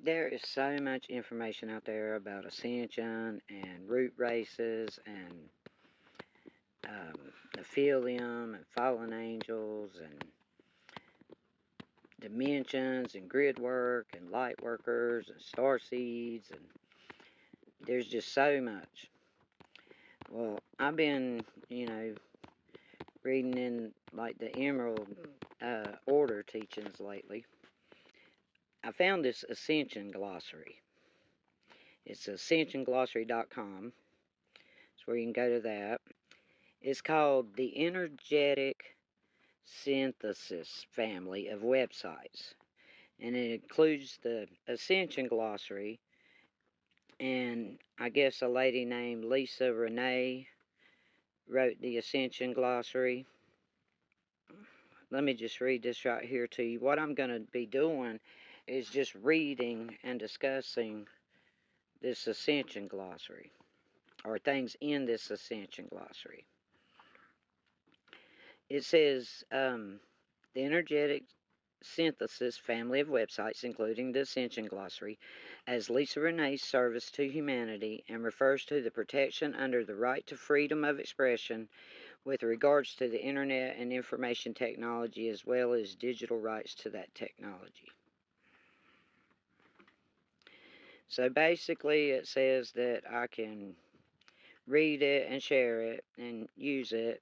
there is so much information out there about Ascension and root races and Nephilium and fallen angels and dimensions and grid work and light workers and star seeds, and there's just so much. Well, I've been, reading in like the Emerald Order teachings lately. I found this Ascension Glossary. It's ascensionglossary.com. That's where you can go to that. It's called the Energetic Synthesis family of websites. And it includes the Ascension Glossary. And I guess a lady named Lisa Renee wrote the Ascension Glossary. Let me just read this right here to you. What I'm going to be doing is just reading and discussing this Ascension Glossary, or things in this Ascension Glossary. It says, the Energetic Synthesis family of websites, including the Ascension Glossary, as Lisa Renee's service to humanity, and refers to the protection under the right to freedom of expression with regards to the internet and information technology, as well as digital rights to that technology. So basically it says that I can read it and share it and use it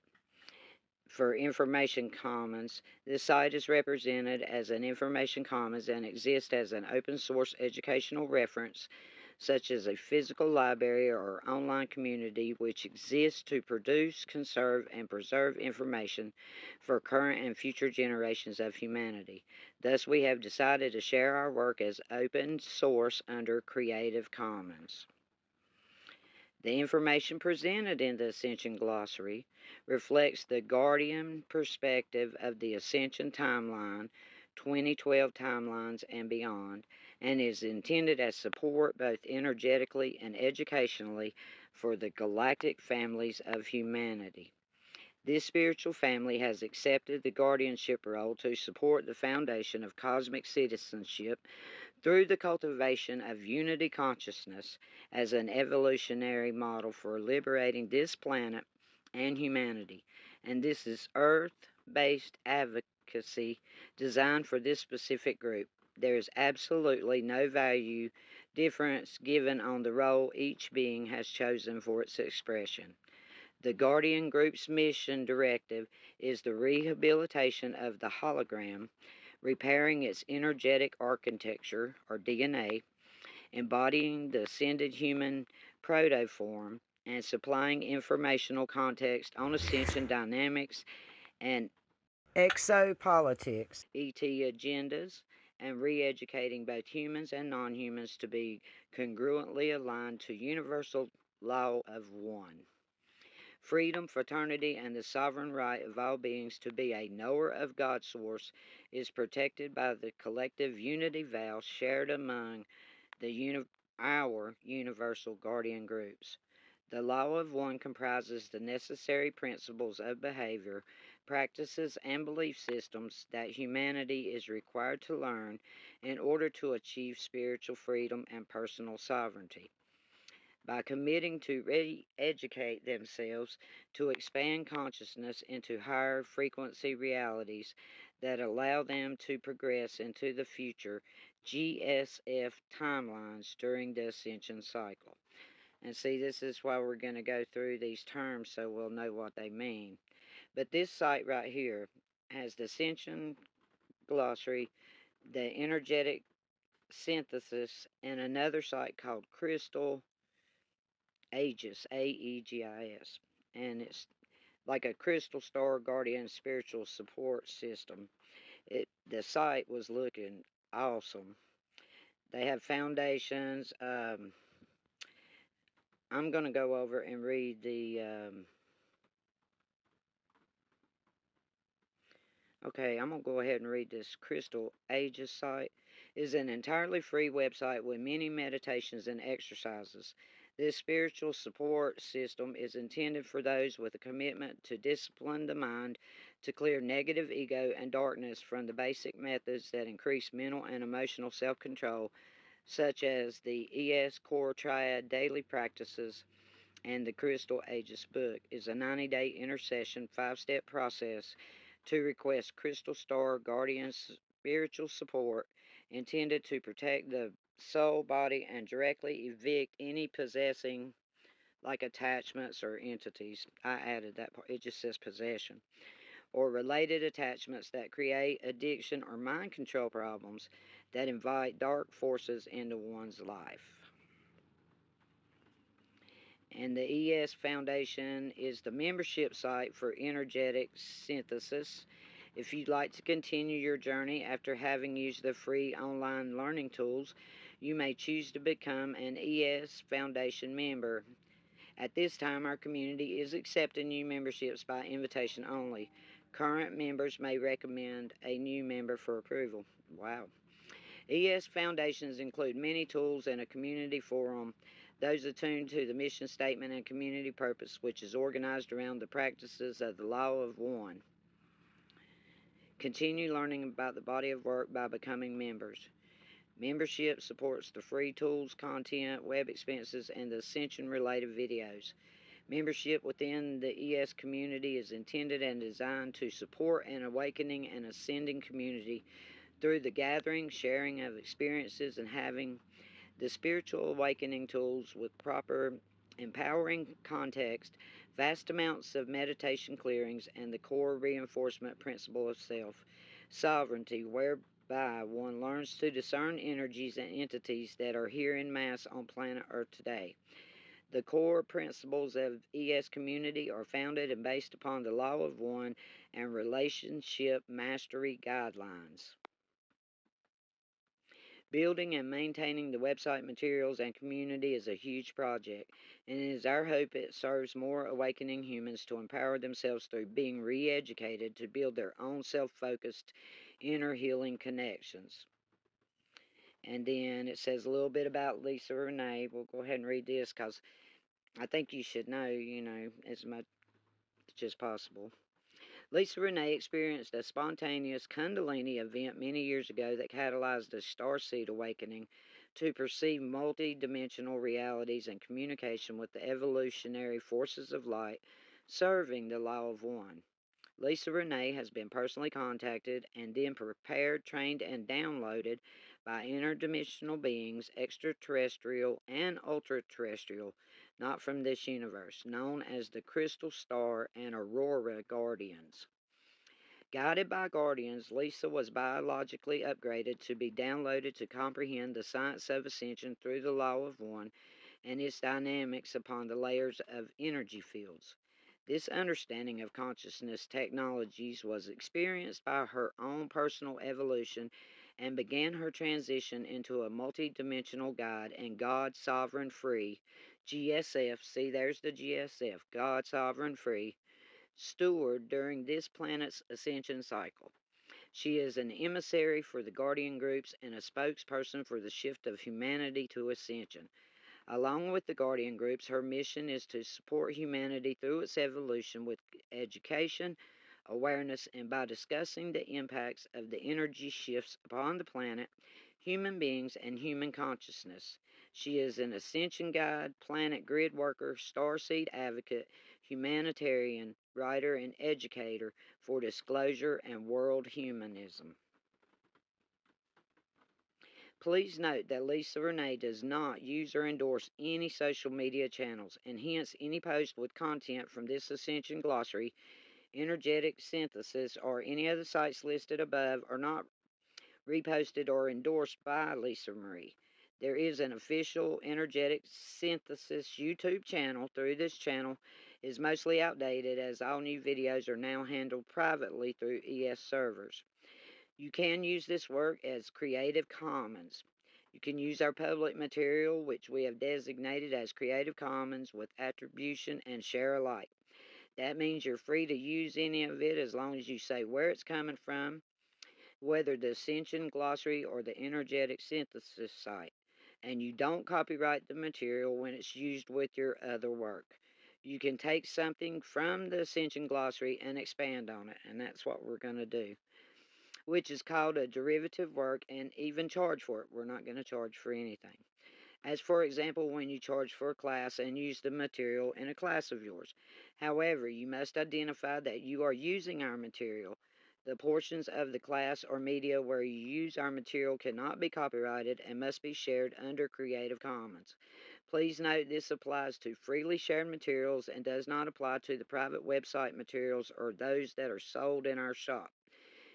for information commons. This site is represented as an information commons and exists as an open source educational reference, such as a physical library or online community, which exists to produce, conserve, and preserve information for current and future generations of humanity. Thus, we have decided to share our work as open source under Creative Commons. The information presented in the Ascension Glossary reflects the Guardian perspective of the Ascension timeline, 2012 timelines and beyond, and is intended as support both energetically and educationally for the galactic families of humanity. This spiritual family has accepted the guardianship role to support the foundation of cosmic citizenship through the cultivation of unity consciousness as an evolutionary model for liberating this planet and humanity. And this is Earth-based advocacy designed for this specific group. There is absolutely no value difference given on the role each being has chosen for its expression. The Guardian Group's mission directive is the rehabilitation of the hologram, repairing its energetic architecture, or DNA, embodying the ascended human protoform, and supplying informational context on ascension dynamics and exopolitics, ET agendas, and re-educating both humans and non-humans to be congruently aligned to universal law of one. Freedom, fraternity, and the sovereign right of all beings to be a knower of God's source is protected by the collective unity vow shared among our universal guardian groups. The law of one comprises the necessary principles of behavior, practices, and belief systems that humanity is required to learn in order to achieve spiritual freedom and personal sovereignty. By committing to re-educate themselves to expand consciousness into higher frequency realities that allow them to progress into the future GSF timelines during the ascension cycle. And see, this is why we're going to go through these terms so we'll know what they mean. But this site right here has the Ascension Glossary, the Energetic Synthesis, and another site called Crystal Aegis, Aegis, and it's like a crystal star guardian spiritual support system. The site was looking awesome. They have foundations. I'm going to go over and read the. Okay, I'm going to go ahead and read this Crystal Aegis site. It is an entirely free website with many meditations and exercises. This spiritual support system is intended for those with a commitment to discipline the mind to clear negative ego and darkness from the basic methods that increase mental and emotional self-control such as the ES Core Triad Daily Practices and the Crystal Aegis book, is a 90-day intercession 5-step process to request Crystal Star Guardian spiritual support intended to protect the soul, body, and directly evict any possessing like attachments or entities. I added that part. It just says possession or related attachments that create addiction or mind control problems that invite dark forces into one's life. And the ES Foundation is the membership site for energetic synthesis. If you'd like to continue your journey after having used the free online learning tools, you may choose to become an ES Foundation member. At this time, our community is accepting new memberships by invitation only. Current members may recommend a new member for approval. Wow. ES Foundations include many tools and a community forum, those attuned to the mission statement and community purpose, which is organized around the practices of the Law of One. Continue learning about the body of work by becoming members. Membership supports the free tools, content, web expenses, and the Ascension-related videos. Membership within the ES community is intended and designed to support an awakening and ascending community through the gathering, sharing of experiences, and having the spiritual awakening tools with proper empowering context, vast amounts of meditation clearings, and the core reinforcement principle of self sovereignty, whereby one learns to discern energies and entities that are here in mass on planet Earth today. The core principles of ES community are founded and based upon the Law of One and relationship mastery guidelines. Building and maintaining the website materials and community is a huge project, and it is our hope it serves more awakening humans to empower themselves through being re educated to build their own self focused inner healing connections. And then it says a little bit about Lisa Renee. We'll go ahead and read this because I think you should know, as much as possible. Lisa Renee experienced a spontaneous Kundalini event many years ago that catalyzed a starseed awakening to perceive multi-dimensional realities and communication with the evolutionary forces of light, serving the Law of One. Lisa Renee has been personally contacted and then prepared, trained, and downloaded by interdimensional beings, extraterrestrial and ultra-terrestrial, not from this universe, known as the Crystal Star and Aurora Guardians. Guided by guardians, Lisa was biologically upgraded to be downloaded to comprehend the science of ascension through the Law of One and its dynamics upon the layers of energy fields. This understanding of consciousness technologies was experienced by her own personal evolution and began her transition into a multidimensional guide and God Sovereign Free, GSF, see there's the GSF, God Sovereign Free, steward during this planet's ascension cycle. She is an emissary for the guardian groups and a spokesperson for the shift of humanity to ascension. Along with the guardian groups, her mission is to support humanity through its evolution with education, awareness, and by discussing the impacts of the energy shifts upon the planet, human beings, and human consciousness. She is an ascension guide, planet grid worker, starseed advocate, humanitarian, writer, and educator for disclosure and world humanism. Please note that Lisa Renee does not use or endorse any social media channels, and hence any post with content from this Ascension Glossary, Energetic Synthesis, or any other sites listed above are not reposted or endorsed by Lisa Marie. There is an official Energetic Synthesis YouTube channel. Through this channel is mostly outdated as all new videos are now handled privately through ES servers. You can use this work as Creative Commons. You can use our public material, which we have designated as Creative Commons with attribution and share alike. That means you're free to use any of it as long as you say where it's coming from, whether the Ascension Glossary or the Energetic Synthesis site, and you don't copyright the material when it's used with your other work. You can take something from the Ascension Glossary and expand on it, and that's what we're going to do. which is called a derivative work, and even charge for it. We're not going to charge for anything. As for example, when you charge for a class and use the material in a class of yours. However, you must identify that you are using our material. The portions of the class or media where you use our material cannot be copyrighted and must be shared under Creative Commons. Please note this applies to freely shared materials and does not apply to the private website materials or those that are sold in our shop.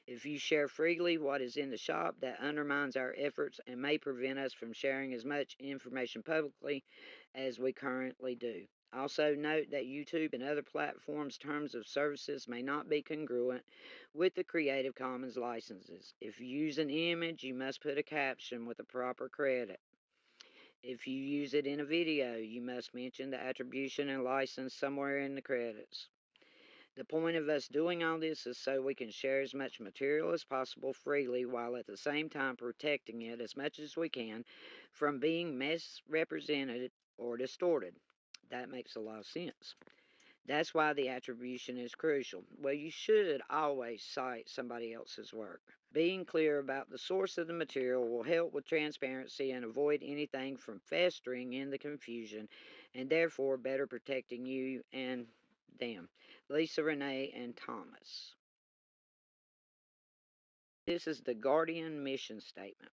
If you share freely what is in the shop, that undermines our efforts and may prevent us from sharing as much information publicly as we currently do. Also, note that YouTube and other platforms' terms of services may not be congruent with the Creative Commons licenses. If you use an image, you must put a caption with the proper credit. If you use it in a video, you must mention the attribution and license somewhere in the credits. The point of us doing all this is so we can share as much material as possible freely while at the same time protecting it as much as we can from being misrepresented or distorted. That makes a lot of sense. That's why the attribution is crucial. Well, you should always cite somebody else's work. Being clear about the source of the material will help with transparency and avoid anything from festering in the confusion, and therefore better protecting you and them. Lisa, Renee, and Thomas. This is the Guardian mission statement.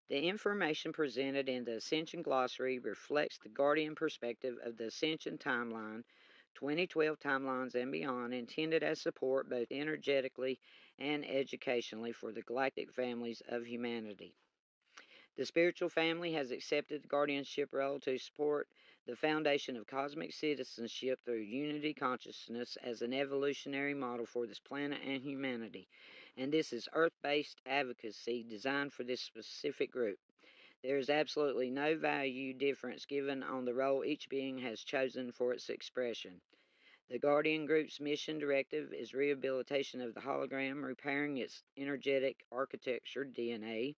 The information presented in the Ascension Glossary reflects the Guardian perspective of the Ascension timeline, 2012 timelines and beyond, intended as support both energetically and educationally for the galactic families of humanity. The spiritual family has accepted the guardianship role to support the foundation of cosmic citizenship through unity consciousness as an evolutionary model for this planet and humanity. And this is earth based advocacy designed for this specific group. There is absolutely no value difference given on the role each being has chosen for its expression. The Guardian Group's mission directive is rehabilitation of the hologram, repairing its energetic architecture, DNA,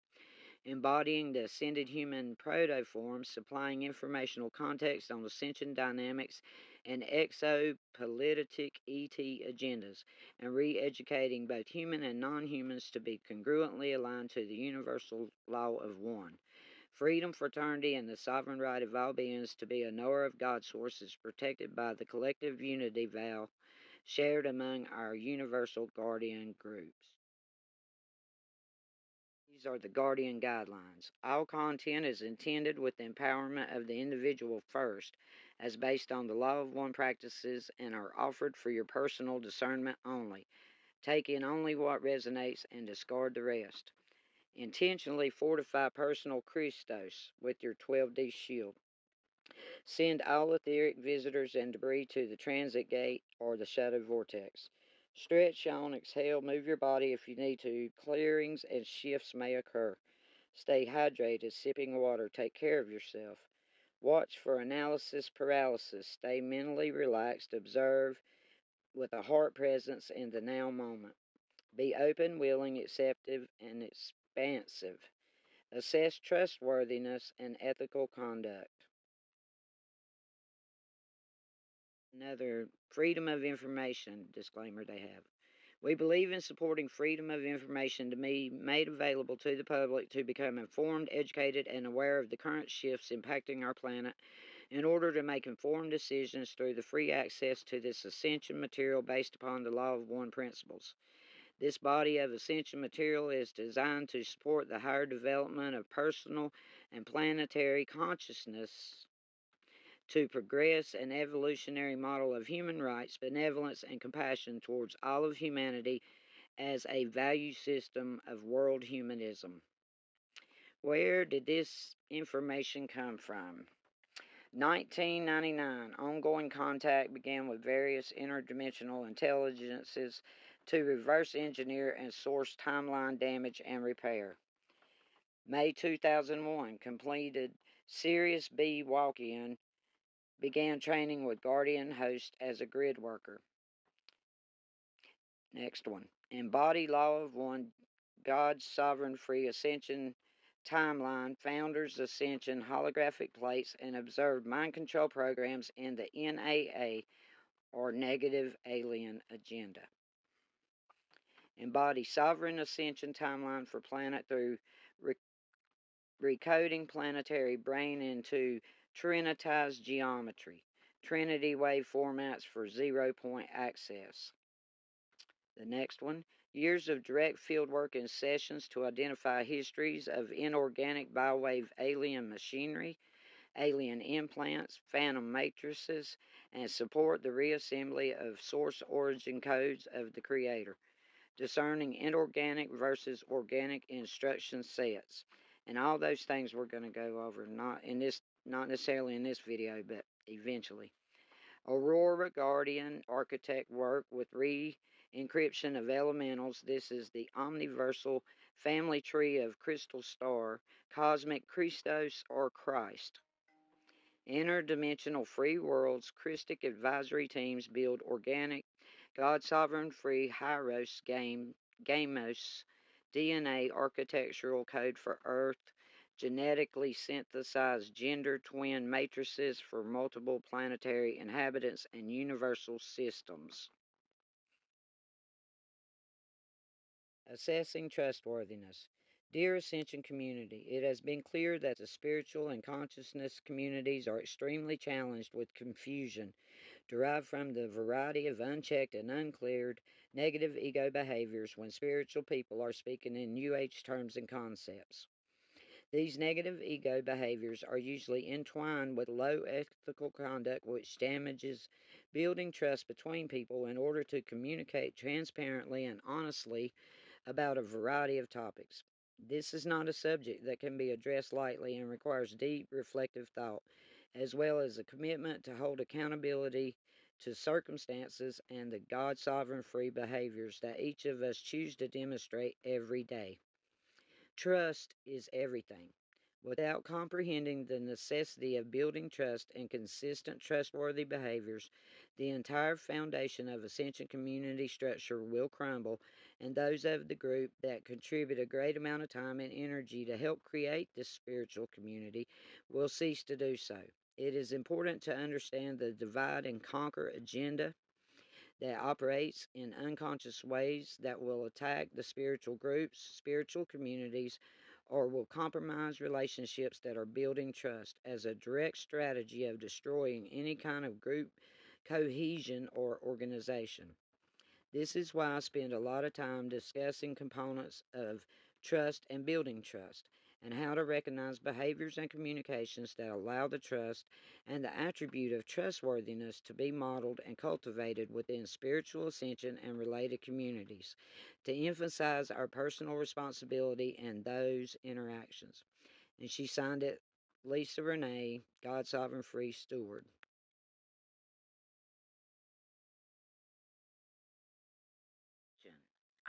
embodying the ascended human protoform, supplying informational context on ascension dynamics and exopolitic ET agendas, and re educating both human and non humans to be congruently aligned to the universal law of one. Freedom, fraternity, and the sovereign right of all beings to be a knower of God's source is protected by the collective unity vow shared among our universal guardian groups. These are the Guardian Guidelines. All content is intended with the empowerment of the individual first, as based on the law of one practices, and are offered for your personal discernment only. Take in only what resonates and discard the rest. Intentionally fortify personal Christos with your 12D shield. Send all etheric visitors and debris to the transit gate or the shadow vortex. Stretch, yawn, exhale, move your body if you need to. Clearings and shifts may occur. Stay hydrated, sipping water. Take care of yourself. Watch for analysis paralysis. Stay mentally relaxed. Observe with a heart presence in the now moment. Be open, willing, acceptive, and expansive. Assess trustworthiness and ethical conduct. Another freedom of information disclaimer they have. We believe in supporting freedom of information to be made available to the public to become informed, educated, and aware of the current shifts impacting our planet in order to make informed decisions through the free access to this ascension material based upon the law of one principles. This body of ascension material is designed to support the higher development of personal and planetary consciousness to progress an evolutionary model of human rights, benevolence, and compassion towards all of humanity as a value system of world humanism. Where did this information come from? 1999, ongoing contact began with various interdimensional intelligences to reverse engineer and source timeline damage and repair. May 2001, completed Sirius B walk-in, began training with Guardian Host as a grid worker. Next one. Embody Law of One, God's Sovereign Free Ascension Timeline, Founders Ascension Holographic Plates, and observed mind control programs in the NAA, or Negative Alien Agenda. embody sovereign ascension timeline for planet through recoding planetary brain into trinitized geometry, Trinity wave formats for 0 point access. The next one, years of direct fieldwork and sessions to identify histories of inorganic biowave alien machinery, alien implants, phantom matrices, and support the reassembly of source origin codes of the Creator, discerning inorganic versus organic instruction sets. And all those things we're going to go over, not necessarily in this video, but eventually. Aurora Guardian Architect work with re-encryption of elementals. This is the omniversal family tree of crystal star, cosmic Christos or Christ. Interdimensional free worlds, Christic advisory teams build organic, God sovereign free Hyros Gamos DNA architectural code for Earth, genetically synthesized gender twin matrices for multiple planetary inhabitants and universal systems. Assessing trustworthiness. Dear Ascension community, it has been clear that the spiritual and consciousness communities are extremely challenged with confusion derived from the variety of unchecked and uncleared negative ego behaviors when spiritual people are speaking in New Age terms and concepts. These negative ego behaviors are usually entwined with low ethical conduct which damages building trust between people in order to communicate transparently and honestly about a variety of topics. This is not a subject that can be addressed lightly and requires deep, reflective thought, as well as a commitment to hold accountability to circumstances and the God sovereign free behaviors that each of us choose to demonstrate every day. Trust is everything. Without comprehending the necessity of building trust and consistent trustworthy behaviors, the entire foundation of Ascension community structure will crumble, and those of the group that contribute a great amount of time and energy to help create this spiritual community will cease to do so. It is important to understand the divide and conquer agenda that operates in unconscious ways that will attack the spiritual groups, spiritual communities, or will compromise relationships that are building trust as a direct strategy of destroying any kind of group cohesion or organization. This is why I spend a lot of time discussing components of trust and building trust, and how to recognize behaviors and communications that allow the trust and the attribute of trustworthiness to be modeled and cultivated within spiritual ascension and related communities, to emphasize our personal responsibility in those interactions. And she signed it, Lisa Renee, God Sovereign Free Steward.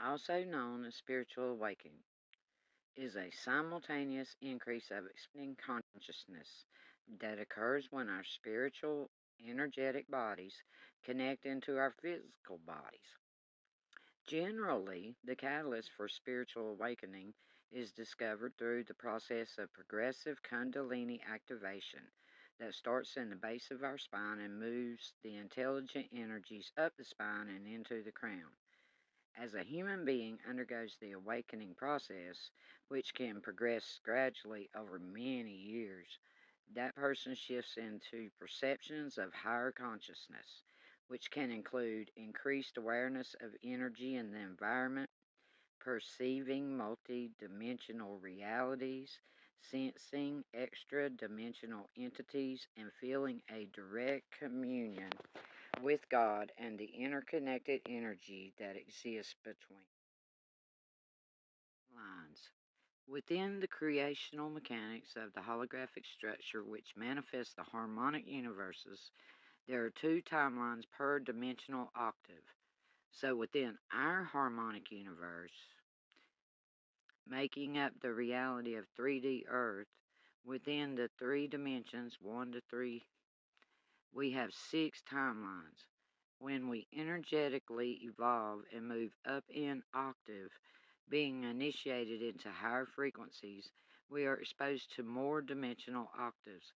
Also known as spiritual awakening, is a simultaneous increase of expanding consciousness that occurs when our spiritual, energetic bodies connect into our physical bodies. Generally, the catalyst for spiritual awakening is discovered through the process of progressive Kundalini activation that starts in the base of our spine and moves the intelligent energies up the spine and into the crown. As a human being undergoes the awakening process, which can progress gradually over many years, that person shifts into perceptions of higher consciousness, which can include increased awareness of energy in the environment, perceiving multi-dimensional realities, sensing extra-dimensional entities, and feeling a direct communion with God and the interconnected energy that exists between lines. Within the creational mechanics of the holographic structure which manifests the harmonic universes, there are two timelines per dimensional octave. So within our harmonic universe, making up the reality of 3D Earth, within the three dimensions, 1 to 3, we have 6 timelines. When we energetically evolve and move up in octave, being initiated into higher frequencies, we are exposed to more dimensional octaves,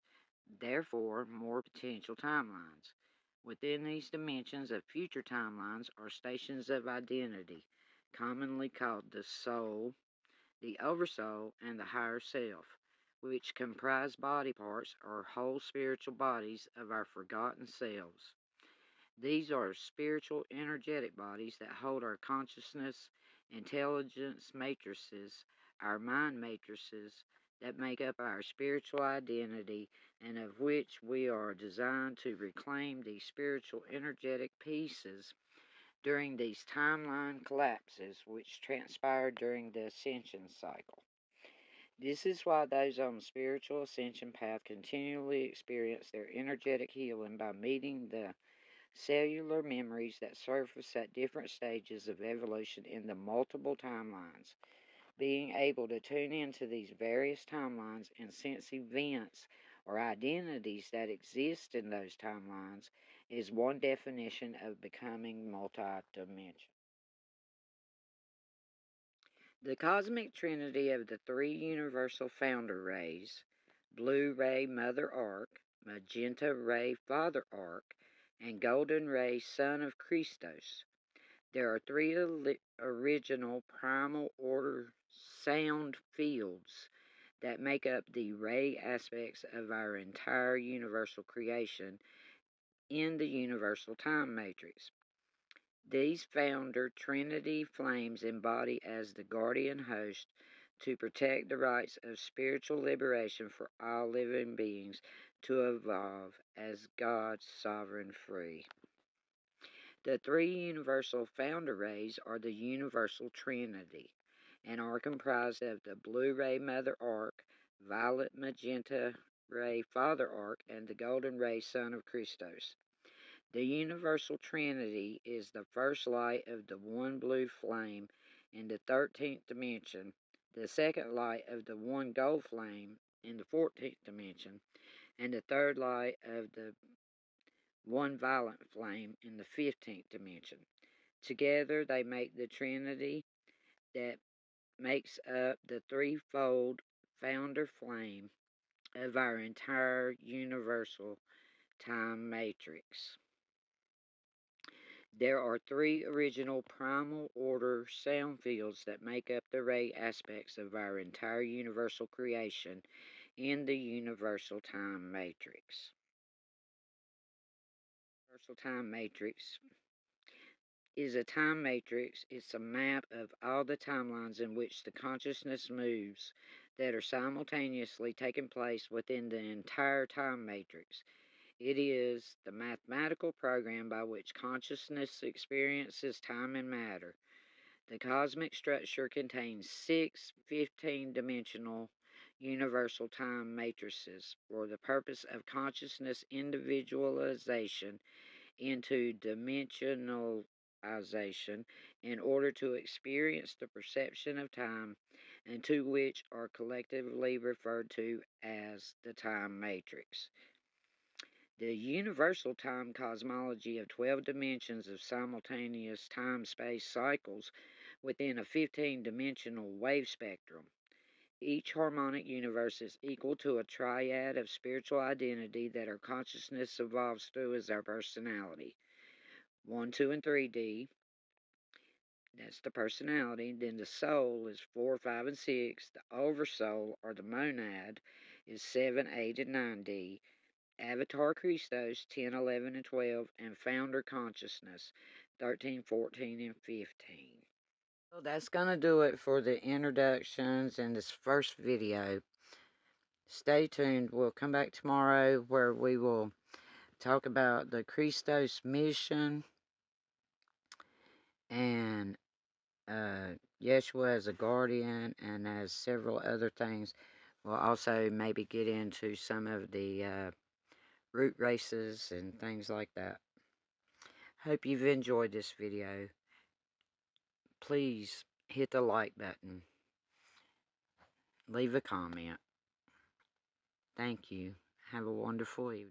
therefore more potential timelines. Within these dimensions of future timelines are stations of identity, commonly called the soul, the oversoul, and the higher self, which comprise body parts or whole spiritual bodies of our forgotten selves. These are spiritual energetic bodies that hold our consciousness, intelligence matrices, our mind matrices that make up our spiritual identity, and of which we are designed to reclaim these spiritual energetic pieces during these timeline collapses which transpire during the ascension cycle. This is why those on the spiritual ascension path continually experience their energetic healing by meeting the cellular memories that surface at different stages of evolution in the multiple timelines. Being able to tune into these various timelines and sense events or identities that exist in those timelines is one definition of becoming multidimensional. The cosmic trinity of the three universal founder rays, blue ray mother arc, magenta ray father arc, and golden ray son of Christos. There are three original primal order sound fields that make up the ray aspects of our entire universal creation in the universal time matrix. These founder Trinity flames embody as the guardian host to protect the rights of spiritual liberation for all living beings to evolve as God's sovereign free. The three universal founder rays are the universal Trinity and are comprised of the blue ray mother arc, violet magenta ray father arc, and the golden ray son of Christos. The universal Trinity is the first light of the one blue flame in the 13th dimension, the second light of the one gold flame in the 14th dimension, and the third light of the one violet flame in the 15th dimension. Together they make the Trinity that makes up the threefold founder flame of our entire universal time matrix. There are three original primal order sound fields that make up the ray aspects of our entire universal creation in the universal time matrix. Universal time matrix is a time matrix. It's a map of all the timelines in which the consciousness moves that are simultaneously taking place within the entire time matrix. It is the mathematical program by which consciousness experiences time and matter. The cosmic structure contains six 15-dimensional universal time matrices for the purpose of consciousness individualization into dimensionalization in order to experience the perception of time, and to which are collectively referred to as the time matrix. The universal time cosmology of 12 dimensions of simultaneous time-space cycles within a 15-dimensional wave spectrum. Each harmonic universe is equal to a triad of spiritual identity that our consciousness evolves through as our personality. 1, 2, and 3D, that's the personality. Then the soul is 4, 5, and 6. The oversoul, or the monad, is 7, 8, and 9D. Avatar Christos, 10, 11, and 12. And Founder Consciousness, 13, 14, and 15. So that's going to do it for the introductions in this first video. Stay tuned. We'll come back tomorrow where we will talk about the Christos mission and Yeshua as a guardian and as several other things. We'll also maybe get into some of the root races and things like that. Hope you've enjoyed this video. Please hit the like button. Leave a comment. Thank you. Have a wonderful evening.